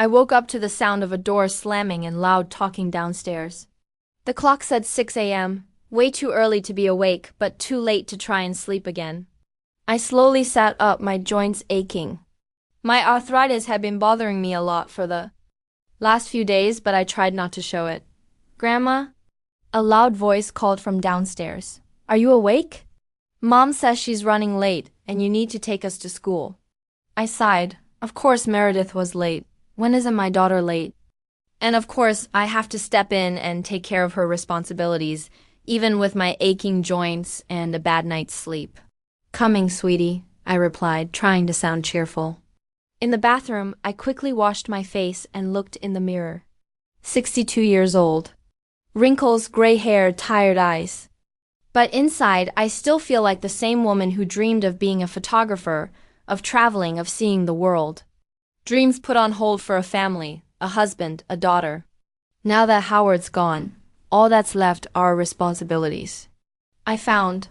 I woke up to the sound of a door slamming and loud talking downstairs. The clock said 6 a.m., way too early to be awake, but too late to try and sleep again. I slowly sat up, my joints aching. My arthritis had been bothering me a lot for the last few days, but I tried not to show it. "Grandma?" A loud voice called from downstairs. "Are you awake? Mom says she's running late, and you need to take us to school." I sighed. Of course Meredith was late. When isn't my daughter late? And of course I have to step in and take care of her responsibilities, even with my aching joints and a bad night's sleep. "Coming, sweetie," I replied, trying to sound cheerful. In the bathroom, I quickly washed my face and looked in the mirror. 62 years old. Wrinkles, gray hair, tired eyes. But inside, I still feel like the same woman who dreamed of being a photographer, of traveling, of seeing the world. Dreams put on hold for a family, a husband, a daughter. Now that Howard's gone, all that's left are responsibilities. I found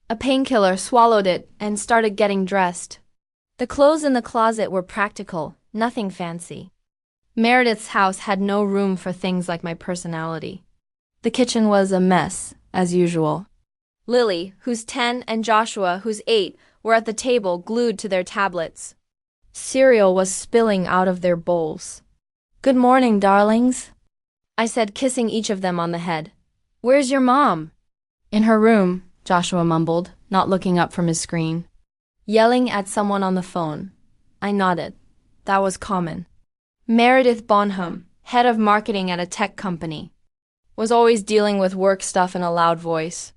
a painkiller, swallowed it, and started getting dressed. The clothes in the closet were practical, nothing fancy. Meredith's house had no room for things like my personality. The kitchen was a mess, as usual. Lily, who's 10, and Joshua, who's 8, were at the table, glued to their tablets. Cereal was spilling out of their bowls. "Good morning, darlings," I said, kissing each of them on the head. "Where's your mom?" "In her room," Joshua mumbled, not looking up from his screen. Yelling at someone on the phone. I nodded. That was common. Meredith Bonham, head of marketing at a tech company, was always dealing with work stuff in a loud voice.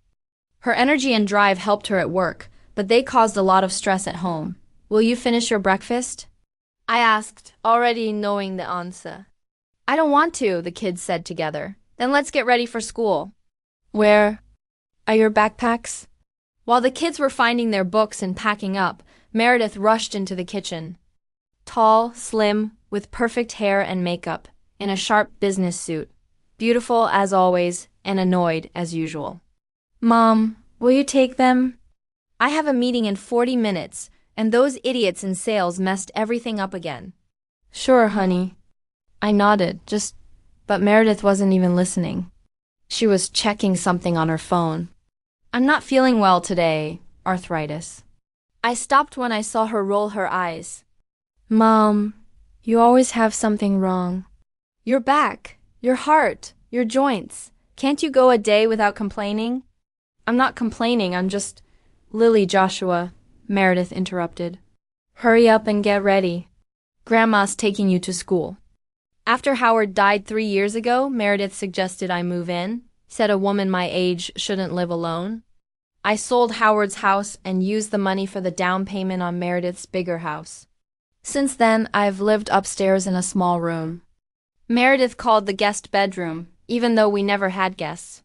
Her energy and drive helped her at work, but they caused a lot of stress at home. "Will you finish your breakfast?" I asked, already knowing the answer. "I don't want to," the kids said together. "Then let's get ready for school." "Where are your backpacks?" While the kids were finding their books and packing up, Meredith rushed into the kitchen. Tall, slim, with perfect hair and makeup, in a sharp business suit. Beautiful as always, and annoyed as usual. "Mom, will you take them?" "I have a meeting in 40 minutes, and those idiots in sales messed everything up again." "Sure, honey." I nodded, but Meredith wasn't even listening. She was checking something on her phone. "I'm not feeling well today, arthritis." I stopped when I saw her roll her eyes. "Mom, you always have something wrong. Your back, your heart, your joints. Can't you go a day without complaining?" "I'm not complaining, I'm just—" "Lily, Joshua," Meredith interrupted. "Hurry up and get ready. Grandma's taking you to school." After Howard died 3 years ago, Meredith suggested I move in, said a woman my age shouldn't live alone. I sold Howard's house and used the money for the down payment on Meredith's bigger house. Since then, I've lived upstairs in a small room. Meredith called the guest bedroom, even though we never had guests.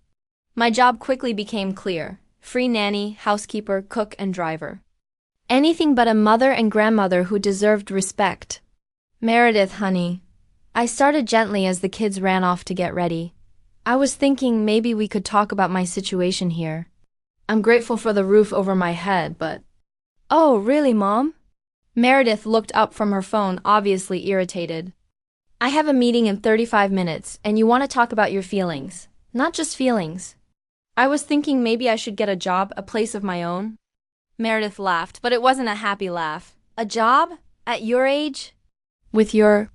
My job quickly became clear: free nanny, housekeeper, cook, and driver. Anything but a mother and grandmother who deserved respect. "Meredith, honey." I started gently as the kids ran off to get ready. "I was thinking maybe we could talk about my situation here. I'm grateful for the roof over my head, but—" "Oh, really, Mom?" Meredith looked up from her phone, obviously irritated. "I have a meeting in 35 minutes, and you want to talk about your feelings. Not just feelings. I was thinking maybe I should get a job, a place of my own." Meredith laughed, but it wasn't a happy laugh. "A job? At your age? With your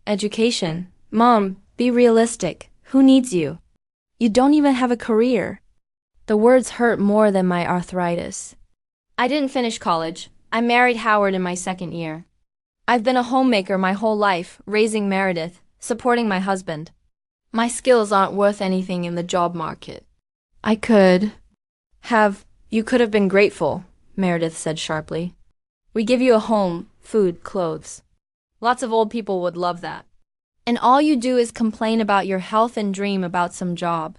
education? Mom, be realistic. Who needs you? You don't even have a career." The words hurt more than my arthritis. "I didn't finish college. I married Howard in my 2nd year. I've been a homemaker my whole life, raising Meredith, supporting my husband. My skills aren't worth anything in the job market." "You could have been grateful," Meredith said sharply. "We give you a home, food, clothes. Lots of old people would love that. And all you do is complain about your health and dream about some job."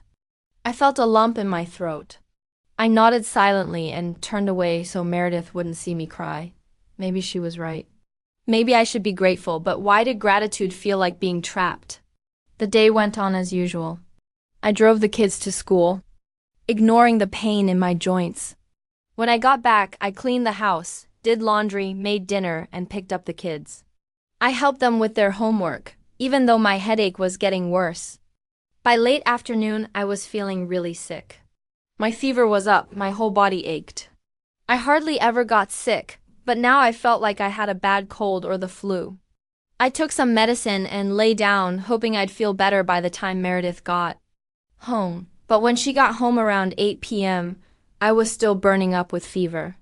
I felt a lump in my throat. I nodded silently and turned away so Meredith wouldn't see me cry. Maybe she was right. Maybe I should be grateful, but why did gratitude feel like being trapped? The day went on as usual. I drove the kids to school, ignoring the pain in my joints. When I got back, I cleaned the house, did laundry, made dinner, and picked up the kids. I helped them with their homework, even though my headache was getting worse. By late afternoon, I was feeling really sick. My fever was up, my whole body ached. I hardly ever got sick, but now I felt like I had a bad cold or the flu. I took some medicine and lay down, hoping I'd feel better by the time Meredith got home. But when she got home around 8 p.m., I was still burning up with fever.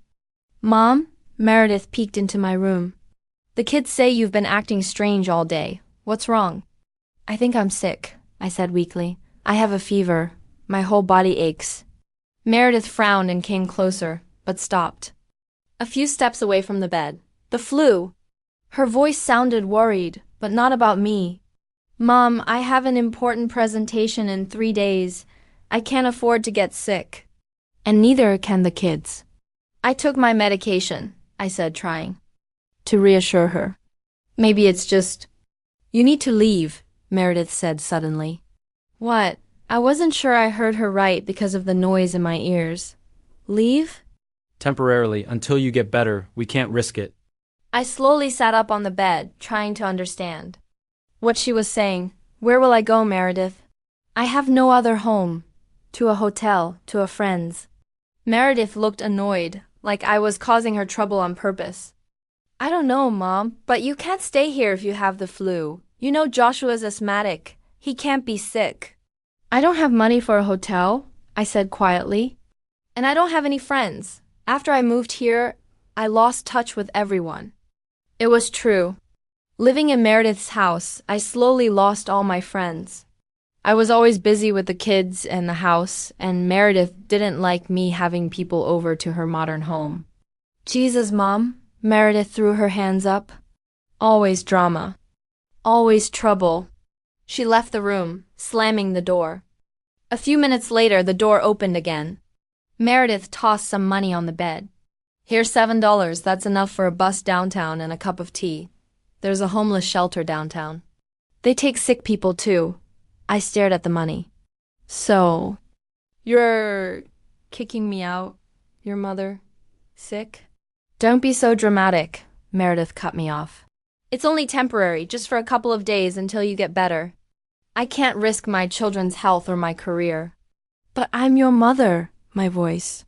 "Mom?" Meredith peeked into my room. "The kids say you've been acting strange all day. What's wrong?" "I think I'm sick," I said weakly. "I have a fever. My whole body aches." Meredith frowned and came closer, but stopped a few steps away from the bed. "The flu." Her voice sounded worried, but not about me. "Mom, I have an important presentation in 3 days. I can't afford to get sick." "And neither can the kids." "I took my medication," I said, trying to reassure her. "Maybe it's just—" "You need to leave," Meredith said suddenly. "What?" I wasn't sure I heard her right because of the noise in my ears. "Leave?" "Temporarily, until you get better. We can't risk it." I slowly sat up on the bed, trying to understand what she was saying. "Where will I go, Meredith?" "I have no other home." "To a hotel, to a friend's." Meredith looked annoyed, like I was causing her trouble on purpose. "I don't know, Mom, but you can't stay here if you have the flu. You know Joshua's asthmatic. He can't be sick." "I don't have money for a hotel," I said quietly. "And I don't have any friends. After I moved here, I lost touch with everyone." It was true. Living in Meredith's house, I slowly lost all my friends. I was always busy with the kids and the house, and Meredith didn't like me having people over to her modern home. "Jesus, Mom," Meredith threw her hands up. "Always drama. Always trouble." She left the room, slamming the door. A few minutes later, the door opened again. Meredith tossed some money on the bed. "Here's $7. That's enough for a bus downtown and a cup of tea. There's a homeless shelter downtown. They take sick people too." I stared at the money. "So, you're kicking me out? Your mother sick?" "Don't be so dramatic," Meredith cut me off. "It's only temporary, just for a couple of days until you get better. I can't risk my children's health or my career." "But I'm your mother," my voice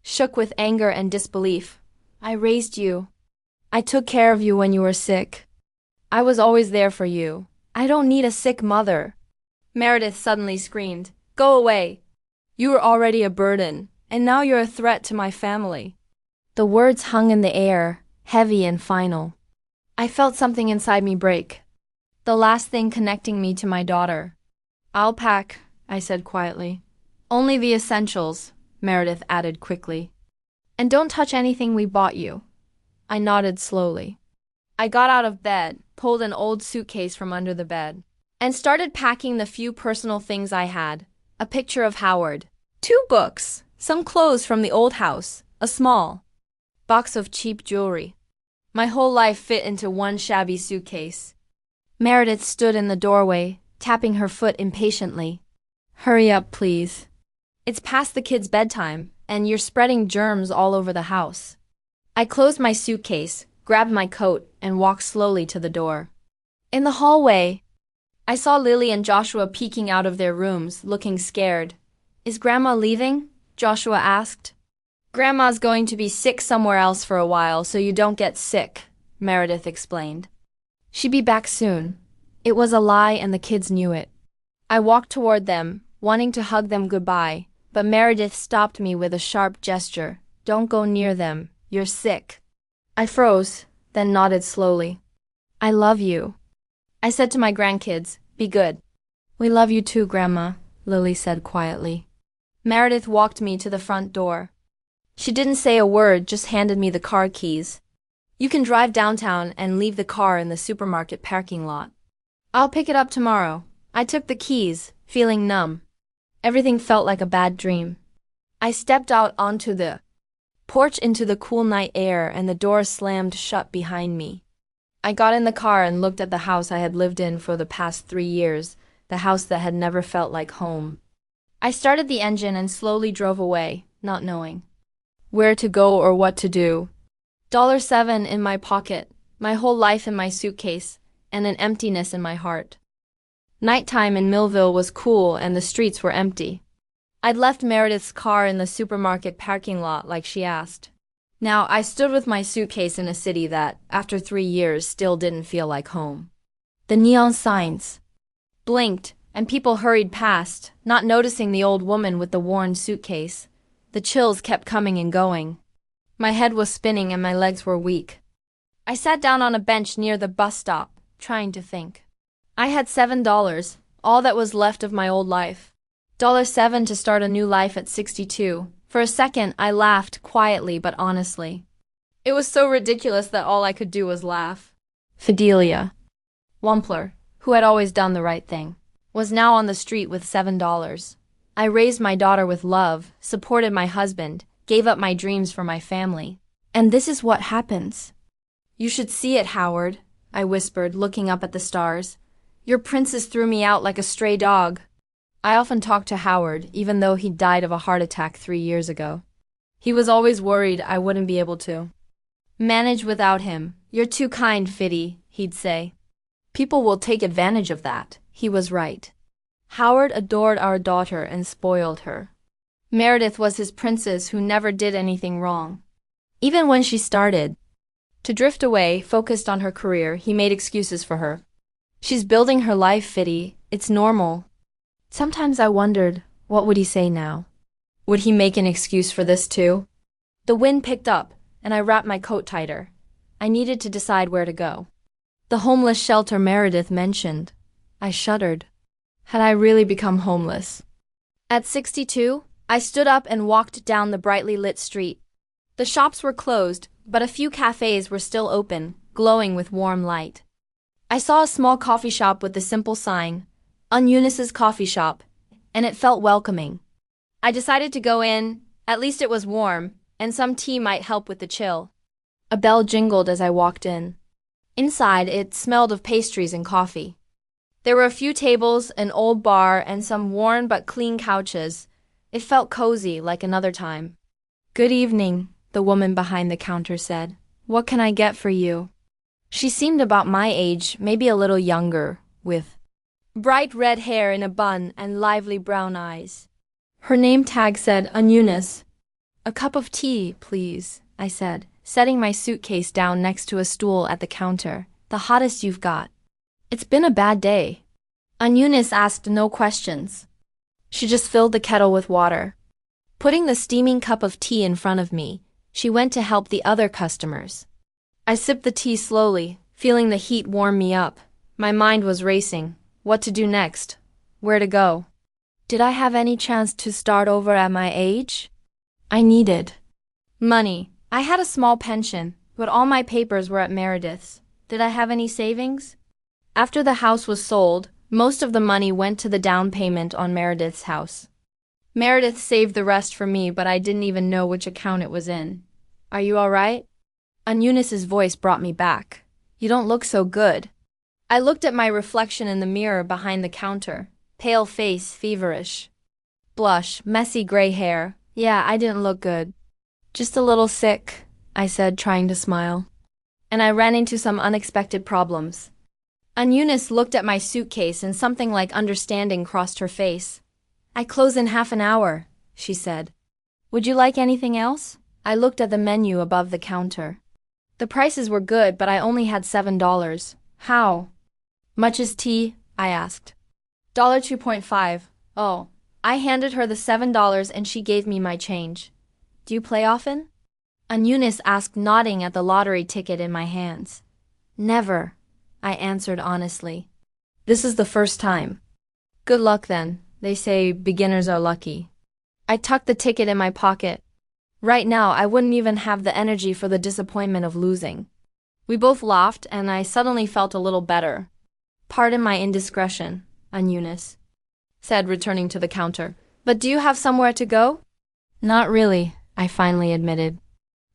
shook with anger and disbelief. "I raised you. I took care of you when you were sick. I was always there for you. I don't need a sick mother." Meredith suddenly screamed, "Go away. You were already a burden, and now you're a threat to my family." The words hung in the air, heavy and final. I felt something inside me break. The last thing connecting me to my daughter. "I'll pack," I said quietly. "Only the essentials," Meredith added quickly. "And don't touch anything we bought you." I nodded slowly. I got out of bed, pulled an old suitcase from under the bed, and started packing the few personal things I had. A picture of Howard, 2 books, some clothes from the old house, a small box of cheap jewelry. My whole life fit into one shabby suitcase. Meredith stood in the doorway, tapping her foot impatiently. "Hurry up, please. It's past the kids' bedtime, and you're spreading germs all over the house." I closed my suitcase, grabbed my coat, and walked slowly to the door. In the hallway, I saw Lily and Joshua peeking out of their rooms, looking scared. "Is Grandma leaving?" Joshua asked. "Grandma's going to be sick somewhere else for a while, so you don't get sick," Meredith explained. "She'd be back soon." It was a lie, and the kids knew it. I walked toward them, wanting to hug them goodbye, but Meredith stopped me with a sharp gesture. "Don't go near them. You're sick." I froze, then nodded slowly. "I love you," I said to my grandkids. "Be good." "We love you too, Grandma," Lily said quietly. Meredith walked me to the front door. She didn't say a word, just handed me the car keys. "You can drive downtown and leave the car in the supermarket parking lot. I'll pick it up tomorrow." I took the keys, feeling numb. Everything felt like a bad dream. I stepped out onto the porch into the cool night air, and the door slammed shut behind me. I got in the car and looked at the house I had lived in for the past 3 years, the house that had never felt like home. I started the engine and slowly drove away, not knowing where to go or what to do. $7 in my pocket, My whole life in my suitcase, and an emptiness in my heart. Nighttime in Millville was cool and the streets were empty. I'd left Meredith's car in the supermarket parking lot like she asked. Now I stood with my suitcase in a city that, after 3 years, still didn't feel like home. The neon signs blinked, and people hurried past, not noticing the old woman with the worn suitcase. The chills kept coming and going. My head was spinning and my legs were weak. I sat down on a bench near the bus stop, trying to think. I had $7, all that was left of my old life. $7 to start a new life at 62. For a second, I laughed quietly but honestly. It was so ridiculous that all I could do was laugh. Fidelia Wampler, who had always done the right thing, was now on the street with $7. I raised my daughter with love, supported my husband, gave up my dreams for my family. And this is what happens. You should see it, Howard, I whispered, looking up at the stars. Your princess threw me out like a stray dog. I often talked to Howard, even though he died of a heart attack 3 years ago. He was always worried I wouldn't be able to manage without him. You're too kind, Fiddy, he'd say. People will take advantage of that. He was right. Howard adored our daughter and spoiled her. Meredith was his princess who never did anything wrong. Even when she started to drift away, focused on her career, he made excuses for her. She's building her life, Fiddy. It's normal. Sometimes I wondered, what would he say now? Would he make an excuse for this too? The wind picked up, and I wrapped my coat tighter. I needed to decide where to go. The homeless shelter Meredith mentioned. I shuddered. Had I really become homeless? At 62, I stood up and walked down the brightly lit street. The shops were closed, but a few cafes were still open, glowing with warm light. I saw a small coffee shop with the simple sign, Eunice's Coffee Shop, and it felt welcoming. I decided to go in, at least it was warm, and some tea might help with the chill. A bell jingled as I walked in. Inside, it smelled of pastries and coffee. There were a few tables, an old bar, and some worn but clean couches. It felt cozy, like another time. Good evening, the woman behind the counter said. What can I get for you? She seemed about my age, maybe a little younger, with bright red hair in a bun and lively brown eyes. Her name tag said Eunice. A cup of tea, please, I said, setting my suitcase down next to a stool at the counter. The hottest you've got. It's been a bad day. Eunice asked no questions. She just filled the kettle with water. Putting the steaming cup of tea in front of me, she went to help the other customers. I sipped the tea slowly, feeling the heat warm me up. My mind was racing. What to do next? Where to go? Did I have any chance to start over at my age? I needed money. I had a small pension, but all my papers were at Meredith's. Did I have any savings? After the house was sold, most of the money went to the down payment on Meredith's house. Meredith saved the rest for me, but I didn't even know which account it was in. Are you all right? Eunice's voice brought me back. You don't look so good. I looked at my reflection in the mirror behind the counter. Pale face, feverish. Blush, messy gray hair. Yeah, I didn't look good. Just a little sick, I said, trying to smile. And I ran into some unexpected problems. Eunice looked at my suitcase and something like understanding crossed her face. I close in half an hour, she said. Would you like anything else? I looked at the menu above the counter. The prices were good, but I only had $7. How much is tea? I asked. $2.5. Oh. I handed her the $7 and she gave me my change. Do you play often? Eunice asked, nodding at the lottery ticket in my hands. Never, I answered honestly. This is the first time. Good luck then. They say beginners are lucky. I tucked the ticket in my pocket. Right now, I wouldn't even have the energy for the disappointment of losing. We both laughed, and I suddenly felt a little better. Pardon my indiscretion, Eunice said, returning to the counter. But do you have somewhere to go? Not really, I finally admitted.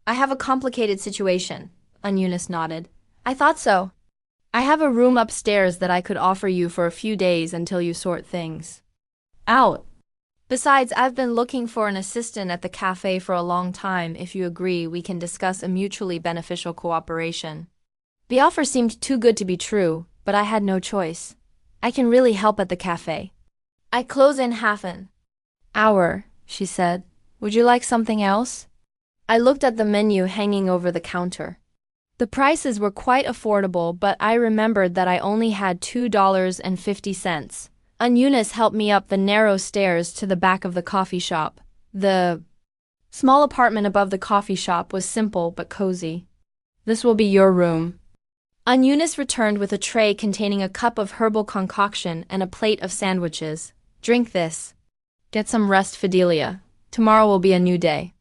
I have a complicated situation, Eunice nodded. I thought so. I have a room upstairs that I could offer you for a few days until you sort things out. Besides, I've been looking for an assistant at the cafe for a long time. If you agree, we can discuss a mutually beneficial cooperation. The offer seemed too good to be true, but I had no choice. I can really help at the cafe. I close in half an hour, she said. Would you like something else? I looked at the menu hanging over the counter. The prices were quite affordable, but I remembered that I only had $2.50. Eunice helped me up the narrow stairs to the back of the coffee shop. The small apartment above the coffee shop was simple but cozy. This will be your room. Eunice returned with a tray containing a cup of herbal concoction and a plate of sandwiches. Drink this. Get some rest, Fidelia. Tomorrow will be a new day.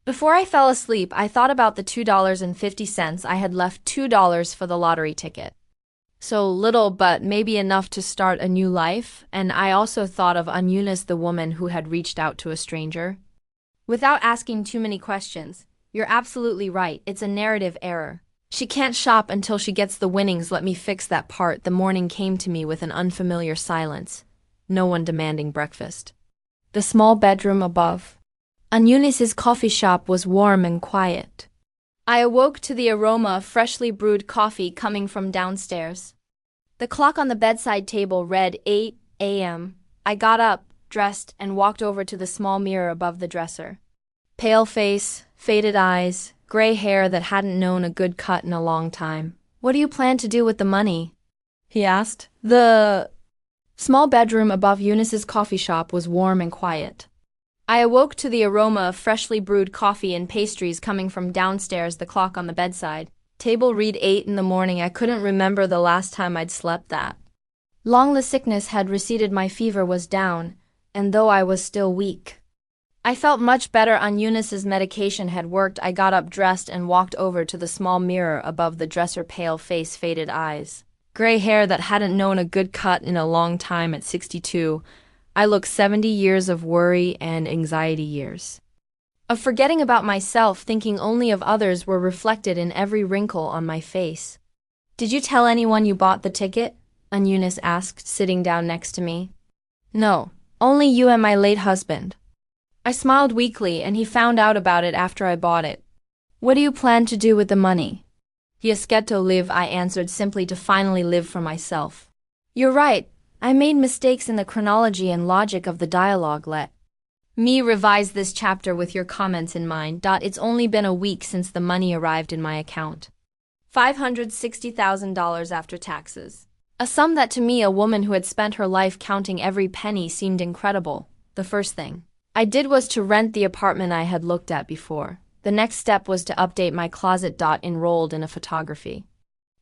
Before I fell asleep, I thought about the $2.50 I had left $2 for the lottery ticket. So little, but maybe enough to start a new life, and I also thought of Eunice, the woman who had reached out to a stranger. Without asking too many questions, you're absolutely right, it's a narrative error. She can't shop until she gets the winnings. Let me fix that part. The morning came to me with an unfamiliar silence. No one demanding breakfast. The small bedroom above Eunice's coffee shop was warm and quiet. I awoke to the aroma of freshly brewed coffee coming from downstairs. The clock on the bedside table read 8 a.m. I got up, dressed, and walked over to the small mirror above the dresser. Pale face, faded eyes, gray hair that hadn't known a good cut in a long time. What do you plan to do with the money? He asked. The small bedroom above Eunice's coffee shop was warm and quiet. I awoke to the aroma of freshly brewed coffee and pastries coming from downstairs. The clock on the bedside table read 8 in the morning. I couldn't remember the last time I'd slept that long. The sickness had receded, my fever was down, and though I was still weak, I felt much better. Eunice's medication had worked. I got up, dressed, and walked over to the small mirror above the dresser. Pale face, faded eyes, gray hair that hadn't known a good cut in a long time. At 62, I look 70 years of worry and anxiety years. Of forgetting about myself, thinking only of others were reflected in every wrinkle on my face. Did you tell anyone you bought the ticket? Eunice asked, sitting down next to me. No, only you and my late husband. I smiled weakly, and he found out about it after I bought it. What do you plan to do with the money? Yesketo live, I answered simply, to finally live for myself. You're right. I made mistakes in the chronology and logic of the dialogue. Let me revise this chapter with your comments in mind. It's only been a week since the money arrived in my account. $560,000 after taxes. A sum that to me, a woman who had spent her life counting every penny, seemed incredible. The first thing I did was to rent the apartment I had looked at before. The next step was to update my closet. Enrolled in a photography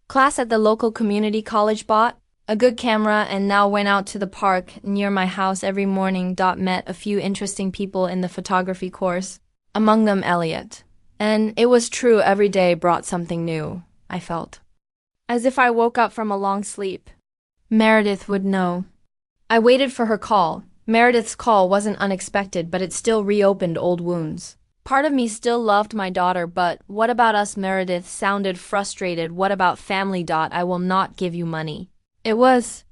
class at the local community college, bought a good camera, and now went out to the park near my house every morning. Met a few interesting people in the photography course, among them Elliot. And it was true, every day brought something new. I felt as if I woke up from a long sleep. Meredith would know. I waited for her call. Meredith's call wasn't unexpected, but it still reopened old wounds. Part of me still loved my daughter, but what about us? Meredith sounded frustrated. What about family? I will not give you money. It was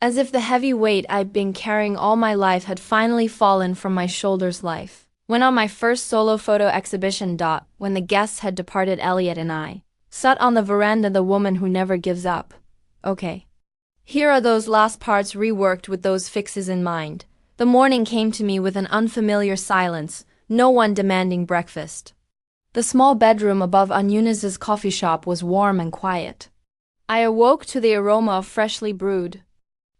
as if the heavy weight I'd been carrying all my life had finally fallen from my shoulders. Life went on my first solo photo exhibition. When the guests had departed, Elliot and I sat on the veranda. The woman who never gives up. Okay. Here are those last parts reworked with those fixes in mind. The morning came to me with an unfamiliar silence, no one demanding breakfast. The small bedroom above Eunice's coffee shop was warm and quiet. I awoke to the aroma of freshly brewed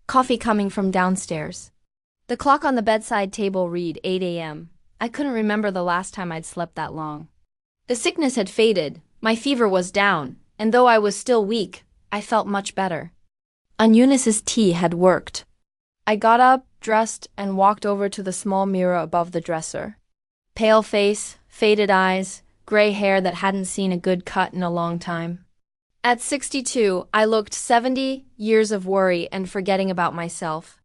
coffee coming from downstairs. The clock on the bedside table read 8 a.m. I couldn't remember the last time I'd slept that long. The sickness had faded, my fever was down, and though I was still weak, I felt much better. Eunice's tea had worked. I got up, dressed, and walked over to the small mirror above the dresser. Pale face, faded eyes, gray hair that hadn't seen a good cut in a long time. At 62, I looked 70 years of worry and forgetting about myself.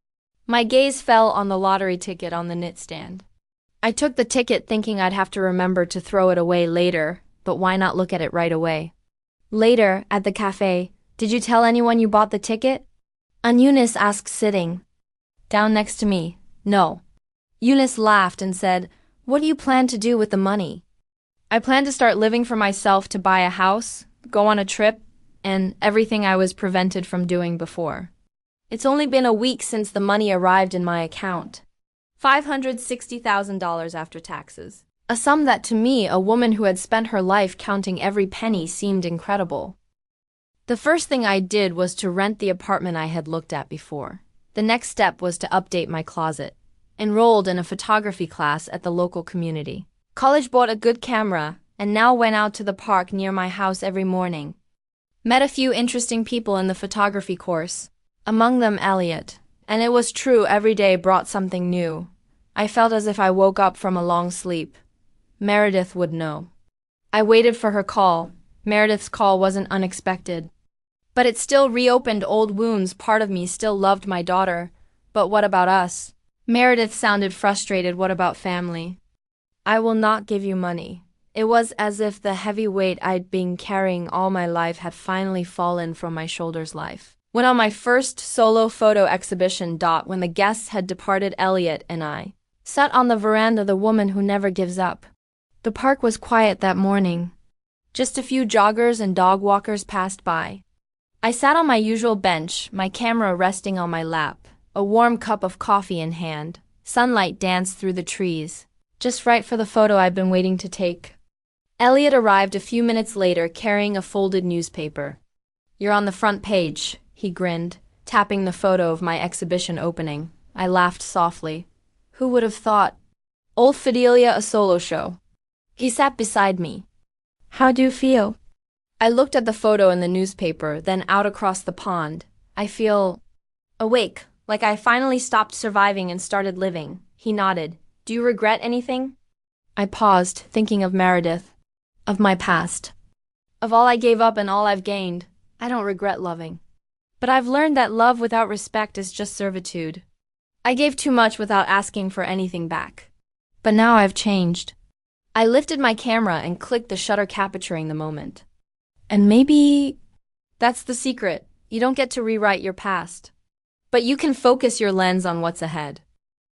My gaze fell on the lottery ticket on the nightstand. I took the ticket thinking I'd have to remember to throw it away later, but why not look at it right away? Later, at the cafe, did you tell anyone you bought the ticket? Eunice asked, sitting down next to me. No. Eunice laughed and said, what do you plan to do with the money? I plan to start living for myself, to buy a house, go on a trip, and everything I was prevented from doing before. It's only been a week since the money arrived in my account. $560,000 after taxes. A sum that to me, a woman who had spent her life counting every penny, seemed incredible. The first thing I did was to rent the apartment I had looked at before. The next step was to update my closet. Enrolled in a photography class at the local community college, bought a good camera, and now went out to the park near my house every morning. Met a few interesting people in the photography course, among them Elliot, and it was true, every day brought something new. I felt as if I woke up from a long sleep. Meredith would know. I waited for her call. Meredith's call wasn't unexpected. But it still reopened old wounds. Part of me still loved my daughter. But what about us? Meredith sounded frustrated. What about family? I will not give you money. It was as if the heavy weight I'd been carrying all my life had finally fallen from my shoulders. Life went on my first solo photo exhibition. When the guests had departed, Elliot and I sat on the veranda, the woman who never gives up. The park was quiet that morning. Just a few joggers and dog walkers passed by. I sat on my usual bench, my camera resting on my lap, a warm cup of coffee in hand. Sunlight danced through the trees, just right for the photo I'd been waiting to take. Elliot arrived a few minutes later carrying a folded newspaper. "You're on the front page," he grinned, tapping the photo of my exhibition opening. I laughed softly. Who would have thought? Old Fidelia, a solo show. He sat beside me. "How do you feel?" I looked at the photo in the newspaper, then out across the pond. "I feel awake, like I finally stopped surviving and started living." He nodded. "Do you regret anything?" I paused, thinking of Meredith, of my past, of all I gave up and all I've gained. I don't regret loving. But I've learned that love without respect is just servitude. I gave too much without asking for anything back. But now I've changed. I lifted my camera and clicked the shutter, capturing the moment. And maybe that's the secret. You don't get to rewrite your past, but you can focus your lens on what's ahead.